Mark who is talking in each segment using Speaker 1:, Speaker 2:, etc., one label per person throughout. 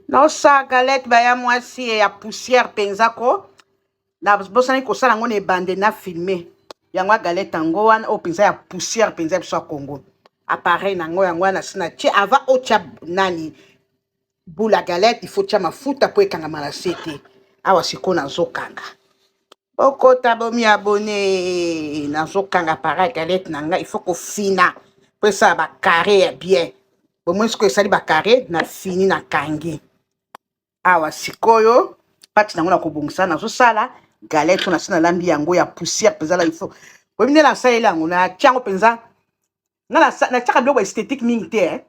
Speaker 1: Non sa galette baya mwasi ya poussière penza ko na bosani kosala ngo ne bande na filmer yango galette yango wana o penza ya poussière penza biso Congo appareil nango yango wana sina tie avant otia nani bula galette il faut tia mafuta po ekangama na sete awa siko nazokanga okota bomi abonné nazokanga appareil galette nanga il faut kofina po esala bacarré ya bien bomoi siko esali bacarré na fini na kangi awa sikoyo pati nango na kobongisa nazosala galette na sina lambi yango ya poussière penza la il faut bomi nde nasaleli yango na tiango penza nga na tiaka biloko esthétique mingi te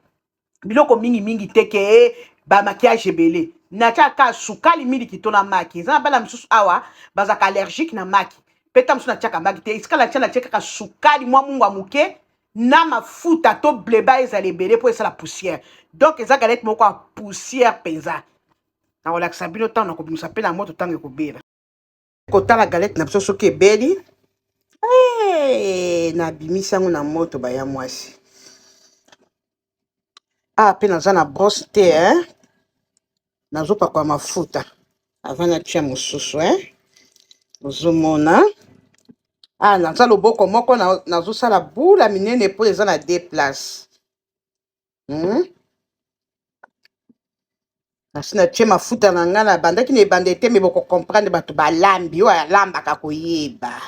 Speaker 1: biloko mingi te ke ba maquillage ebele na tiaka sukali miliki to na maki eza na bana mosusu awa bazaka allergique na maki peta mosusu na tiaka maki te esika na tia na tiakaka sukali mwa mungu ya moke na mafuta to bleba ezala ebele po esala poussière donc eza galette moko ya poussière penza nakolakisa bino ntango na kobimisa mpe na moto ntango ekobela kotala galette na biso soki ebeli nabimisi yango na moto baya mwasi mpe naza na brosse te nazopakwa mafuta avant natia mosusu ozomona naza loboko moko nazosala bula minene mpo eza na 2 place nasi natie mafuta na ngai na bandaki na ebanda ete me bokokomprendre bato balambi oyo alambaka koyeba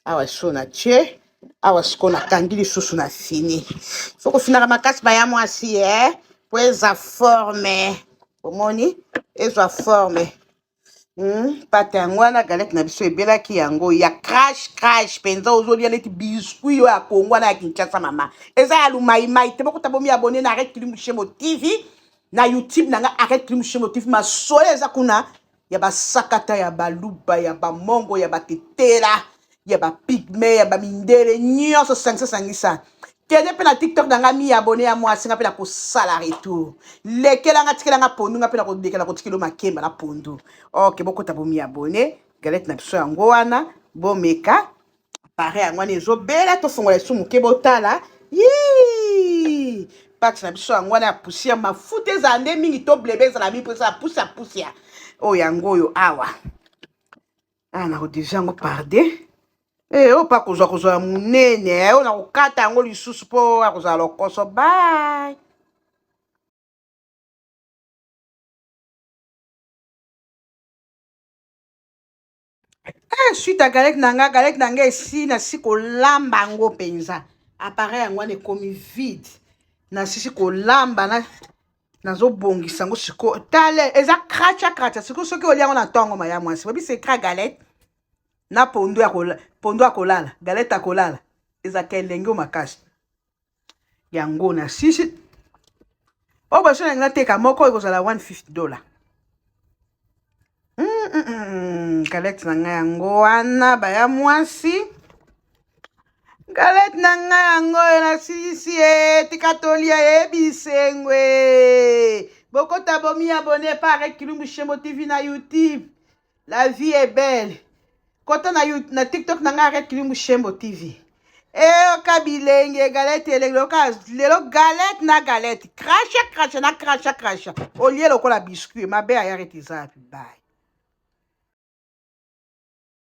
Speaker 1: awa so natie awa siko nakangi lisusu na fini fo kofinaka makasi baya mwasi po eza forme omoni ezwa forme pate yango wana galette na biso ebelaki yango ya crash penza ozolia neti biskuit oyo ya Kongo wana ya Kinshasa mama eza ya lumaimai te bokota bomi abone na Arrête Kilimbu Shemo TV na YouTube nanga Arrête Kilimbu Shemo TV masolo eza kuna ya basakata ya baluba ya bamongo ya batetela ya bapigme ya bamindele nyonso sangisa kende mpe na TikTok nanga mi abone ya mwasi nga mpe na kosala retour lekelanga tikelanga pondu nga mpe na kodekela kotikelo makemba na pondu ok bokota bomi abone galette na biso yango wana bomeka pare yango wana ezobela tofongola esu moke botala pati na biso yango wana ya poussière mafuta ezala nde mingi to blebe ezala mingi mpo ezala pusia oyo yango oyo awa nakodeja yango parde oyo mpa kozwa ya monene oyo na kokata yango lisusu mpo akozala lokoso bye suite ya galette nanga esi nasi kolamba yango mpenza appareil yango wana ekomi vide nasisi kolamba nazobongisa yango siko tale eza kracha siko soki olia yango na ntongo maya mwasi bobi sekra galette na pondu ya kolala galette ya kolala ezaka elenge makasi yango nasisi oyo baso na nga teka moko ekozala $150 galette na nga yango wana baya mwasi galette na nga yango oyo nasilisi tika tolia ebisengwe bokota bomi abone pa Arrête Kilimbu Shemo TV na YouTube la vie est belle kota na TikTok na nga Arrête Kilimbu Shemo TV oka bilenge galette elenge lelo galette na galette crasha na crasha olie lokola biscuit mabe ayareti eza bye